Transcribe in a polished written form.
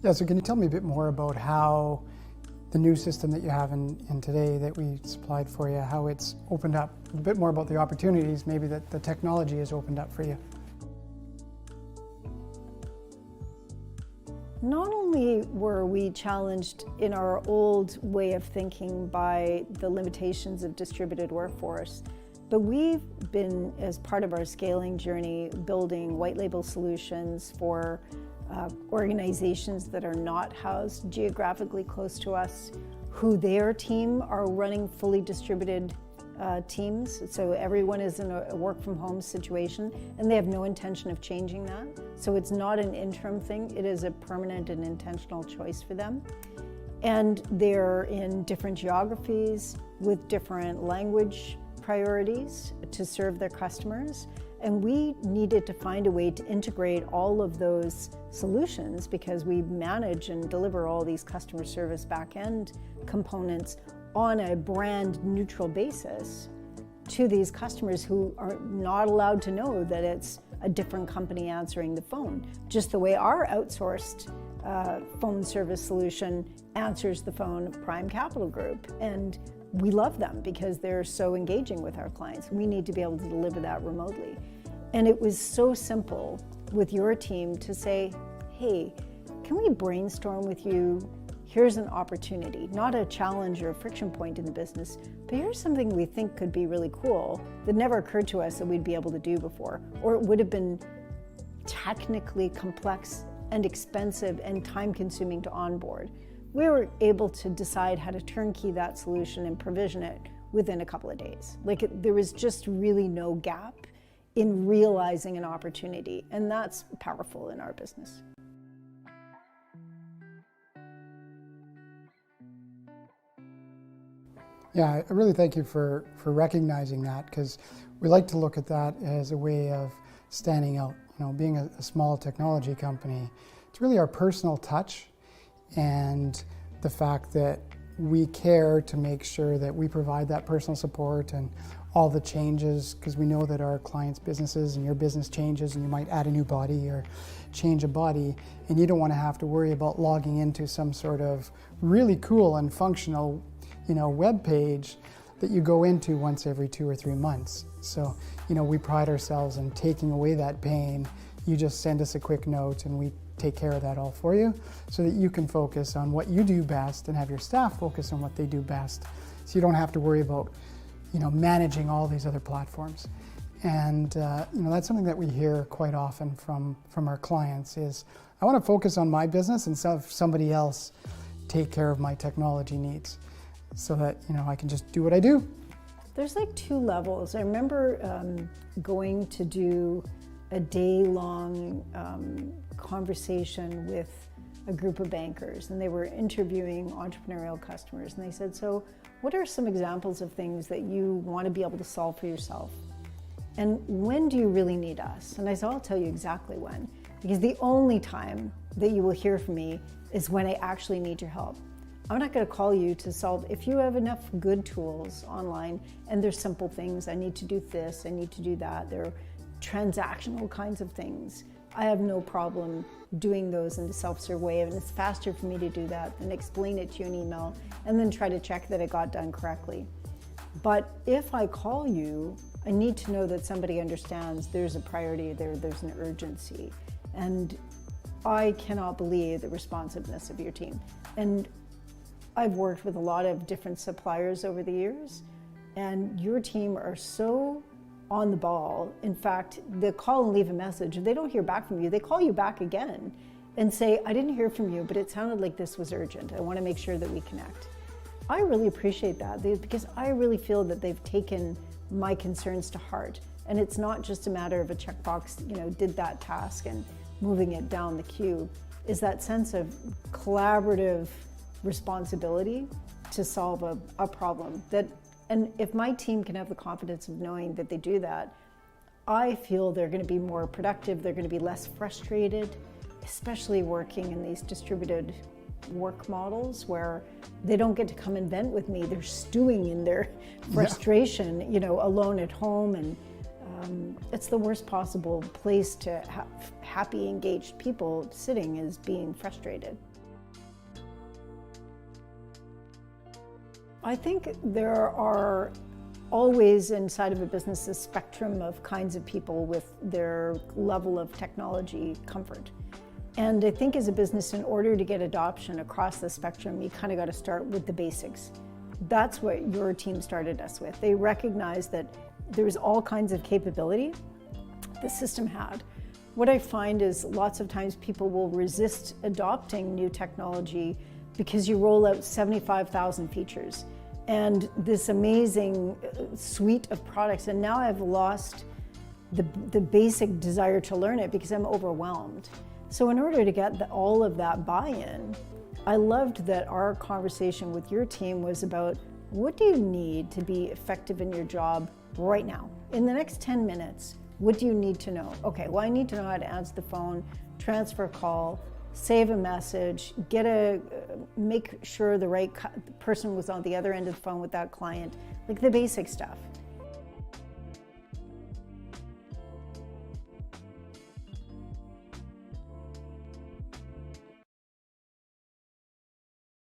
Yeah, so can you tell me a bit more about how the new system that you have in today that we supplied for you, how it's opened up, a bit more about the opportunities maybe that the technology has opened up for you? Not only were we challenged in our old way of thinking by the limitations of distributed workforce, but we've been, as part of our scaling journey, building white label solutions for organizations that are not housed geographically close to us, who their team are running fully distributed teams. So everyone is in a work from home situation and they have no intention of changing that. So it's not an interim thing, it is a permanent and intentional choice for them. And they're in different geographies with different language priorities to serve their customers. And we needed to find a way to integrate all of those solutions because we manage and deliver all these customer service back-end components on a brand neutral basis to these customers who are not allowed to know that it's a different company answering the phone, just the way our outsourced phone service solution answers the phone of Prime Capital Group. And we love them because they're so engaging with our clients. We need to be able to deliver that remotely. And it was so simple with your team to say, hey, can we brainstorm with you? Here's an opportunity, not a challenge or a friction point in the business, but here's something we think could be really cool that never occurred to us that we'd be able to do before, or it would have been technically complex and expensive and time-consuming to onboard. We were able to decide how to turnkey that solution and provision it within a couple of days. There was just really no gap in realizing an opportunity, and that's powerful in our business. Yeah, I really thank you for recognizing that, because we like to look at that as a way of standing out. You know, being a small technology company, it's really our personal touch and the fact that we care to make sure that we provide that personal support and all the changes, because we know that our clients' businesses and your business changes and you might add a new body or change a body, and you don't want to have to worry about logging into some sort of really cool and functional web page that you go into once every 2 or 3 months. So, we pride ourselves in taking away that pain. You just send us a quick note and we take care of that all for you so that you can focus on what you do best and have your staff focus on what they do best. So you don't have to worry about, managing all these other platforms. And, that's something that we hear quite often from our clients is, I want to focus on my business and have somebody else take care of my technology needs, so that I can just do what I do. There's like 2 levels. I remember going to do a day-long conversation with a group of bankers, and they were interviewing entrepreneurial customers, and they said, so what are some examples of things that you want to be able to solve for yourself? And when do you really need us? And I said, I'll tell you exactly when, because the only time that you will hear from me is when I actually need your help. I'm not going to call you to solve, if you have enough good tools online and there's simple things, I need to do this, I need to do that, they're transactional kinds of things. I have no problem doing those in a self-serve way, and it's faster for me to do that than explain it to you in email and then try to check that it got done correctly. But if I call you, I need to know that somebody understands there's a priority there, there's an urgency. And I cannot believe the responsiveness of your team. And I've worked with a lot of different suppliers over the years, and your team are so on the ball. In fact, they call and leave a message. If they don't hear back from you, they call you back again and say, I didn't hear from you, but it sounded like this was urgent. I want to make sure that we connect. I really appreciate that because I really feel that they've taken my concerns to heart. And it's not just a matter of a checkbox, did that task and moving it down the queue. Is that sense of collaborative responsibility to solve a problem and if my team can have the confidence of knowing that they do that, I feel they're going to be more productive, they're going to be less frustrated, especially working in these distributed work models where they don't get to come and vent with me. They're stewing in their frustration, alone at home, and it's the worst possible place to have happy, engaged people sitting is being frustrated. I think there are always inside of a business a spectrum of kinds of people with their level of technology comfort. And I think as a business, in order to get adoption across the spectrum, you kind of got to start with the basics. That's what your team started us with. They recognized that there was all kinds of capability the system had. What I find is lots of times people will resist adopting new technology because you roll out 75,000 features and this amazing suite of products, and now I've lost the basic desire to learn it because I'm overwhelmed. So in order to get all of that buy-in, I loved that our conversation with your team was about, what do you need to be effective in your job right now? In the next 10 minutes, what do you need to know? Okay, well, I need to know how to answer the phone, transfer a call, save a message, make sure the right person was on the other end of the phone with that client, like the basic stuff.